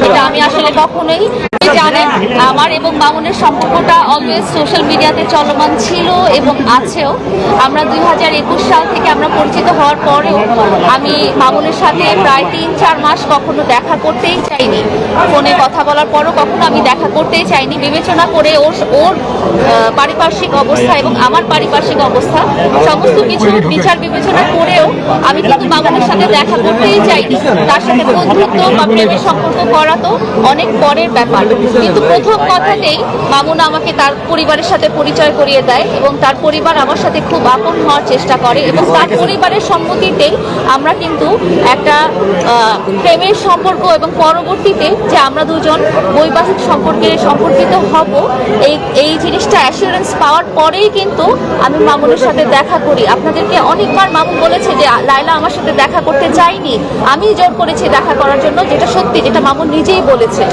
এটা আমি আসলে কখনোই জানেন আমার এবং মামুনের সম্পর্কটা অলওয়েজ সোশ্যাল মিডিয়াতে চলমান ছিল এবং আছেও। আমরা 2021 সাল থেকে আমরা পরিচিত হওয়ার পরেও আমি মামুনের সাথে প্রায় 3-4 মাস কখনো দেখা করতেই চাইনি। ফোনে কথা বলার পরও কখনো আমি দেখা করতেই চাইনি, বিবেচনা করে ওর পারিপার্শ্বিক অবস্থা এবং আমার পারিপার্শ্বিক অবস্থা সমস্ত কিছু বিচার বিবেচনা করেও আমি কিন্তু মামুনের সাথে দেখা করতেই চাইনি। তার সাথে বন্ধুত্ব বা প্রেমের সম্পর্ক করা তো অনেক পরের ব্যাপার, কিন্তু প্রথম কথাতেই মামুন আমাকে তার পরিবারের সাথে পরিচয় করিয়ে দেয় এবং তার পরিবার আমার সাথে খুব আপন হওয়ার চেষ্টা করে এবং তার পরিবারের সম্মতিতেই আমরা কিন্তু একটা প্রেমের সম্পর্ক এবং পরবর্তীতে যে আমরা দুজন বৈবাহিক সম্পর্কিত হব এই জিনিসটা অ্যাসুরেন্স পাওয়ার পরেই কিন্তু আমি মামুনের সাথে দেখা করি। আপনাদেরকে অনেকবার মামুন বলেছে যে লায়লা আমার সাথে দেখা করতে চাইনি, আমি জোর করেছি দেখা করার জন্য, যেটা সত্যি, যেটা মামুন নিজেই বলেছে।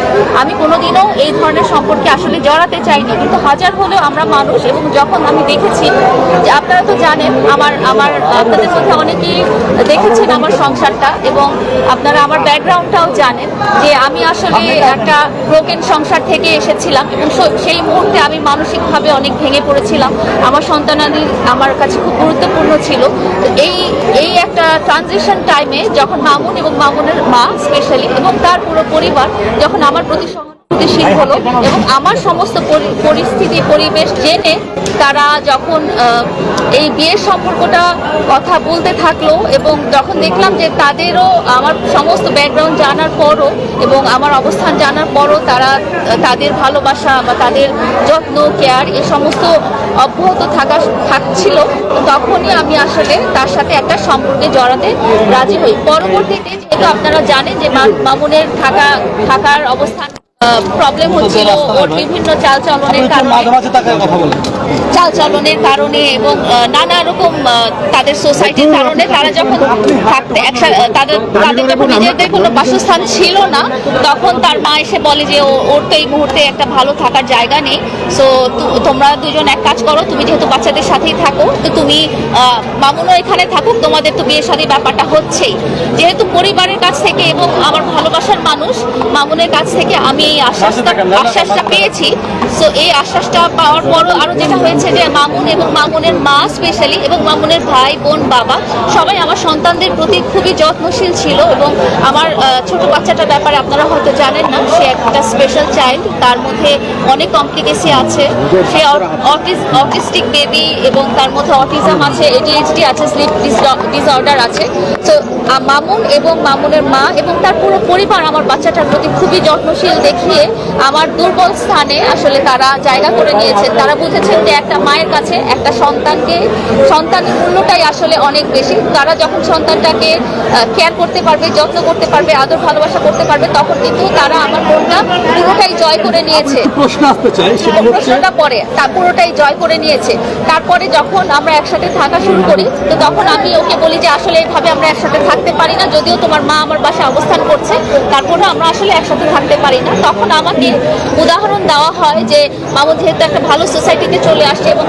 আমি কোনোদিনও এই ধরনের সম্পর্কে আসলে জড়াতে চাইনি, কিন্তু হাজার হলেও আমরা মানুষ। এবং যখন আমি দেখেছি যে আপনারা তো জানেন আপনাদের মধ্যে অনেকেই দেখেছেন আমার সংসারটা এবং আপনারা আমার ব্যাকগ্রাউন্ডটাও জানেন যে আমি আসলে একটা ব্রোকেন সংসার থেকে এসেছিলাম এবং সেই মুহূর্তে আমি মানসিকভাবে অনেক ভেঙে পড়েছিলাম। আমার সন্তানাদি আমার কাছে খুব গুরুত্বপূর্ণ ছিল। তো এই একটা ট্রানজিশন টাইমে যখন মামুন এবং মামুনের মা স্পেশালি এবং তার পুরো পরিবার যখন আমার প্রতি সহানুভূতিশীল হলো এবং আমার সমস্ত পরিস্থিতি পরিবেশ জেনে তারা যখন এই বিয়ের সম্পর্কটা কথা বলতে থাকলো এবং যখন দেখলাম যে তাদেরও আমার সমস্ত ব্যাকগ্রাউন্ড জানার পরও এবং আমার অবস্থান জানার পরও তারা তাদের ভালোবাসা বা তাদের যত্ন কেয়ার এই সমস্ত অব্যাহত থাকছিল, তখনই আমি আসলে তার সাথে একটা সম্পর্কে জড়াতে রাজি হই। পরবর্তীতে যেহেতু আপনারা জানেন যে মামুনের থাকার অবস্থান প্রবলেম হচ্ছিল ওর বিভিন্ন চালচলনের কারণে এবং নানা রকম তাদের সোসাইটির কারণে তারা যখন তাদের যখন নিজেদের কোনো বাসস্থান ছিল না, তখন তার মা এসে বলে যে ওর তো এই মুহূর্তে একটা ভালো থাকার জায়গা নেই, সো তোমরা দুজন এক কাজ করো, তুমি যেহেতু বাচ্চাদের সাথেই থাকো তো তুমি মামুনও এখানে থাকুক, তোমাদের তো বিয়ে শাদী ব্যাপারটা হচ্ছেই। যেহেতু পরিবারের কাছ থেকে এবং আমার ভালোবাসার মানুষ মামুনের কাছ থেকে আমি এই আশ্বাসটা পেয়েছি। সো এই আশ্বাসটা পাওয়ার পরও আরো যেটা হয়েছে যে মামুন এবং মামুনের মা স্পেশালি এবং মামুনের ভাই বোন বাবা সবাই আমার সন্তানদের প্রতি খুবই যত্নশীল ছিল এবং আমার ছোট বাচ্চাটার ব্যাপারে আপনারা হয়তো জানেন না, সে একটা স্পেশাল চাইল্ড, তার মধ্যে অনেক কমপ্লিকেসি আছে, সে অটিস্টিক বেবি এবং তার মধ্যে অটিজম আছে, ADHD আছে, স্লিপ ডিসঅর্ডার আছে। তো মামুন এবং মামুনের মা এবং তার পুরো পরিবার আমার বাচ্চাটার প্রতি খুবই যত্নশীল দেখিয়ে আমার দুর্বল স্থানে আসলে তারা জায়গা করে নিয়েছেন। তারা বুঝেছেন যে একটা মায়ের কাছে একটা সন্তানের মূল্যটাই আসলে অনেক বেশি। তারা যখন সন্তানটাকে কেয়ার করতে পারবে, যত্ন করতে পারবে, আদর ভালোবাসা করতে পারবে, তখন কিন্তু তারা আমার মনটা পুরোটাই জয় করে নিয়েছে। প্রশ্নটা পরে পুরোটাই জয় করে নিয়েছে। তারপরে যখন আমরা একসাথে থাকা শুরু করি তো তখন আমি ওকে বলি যে আসলে এইভাবে আমরা একসাথে থাকতে পারি না, যদিও তোমার মা আমার বাসায় অবস্থান করছে তারপরে আমরা আসলে একসাথে থাকতে পারি না। তখন আমাকে উদাহরণ দেওয়া হয় যে মামুন যেহেতু একটা ভালো সোসাইটিতে চলে আসছে এবং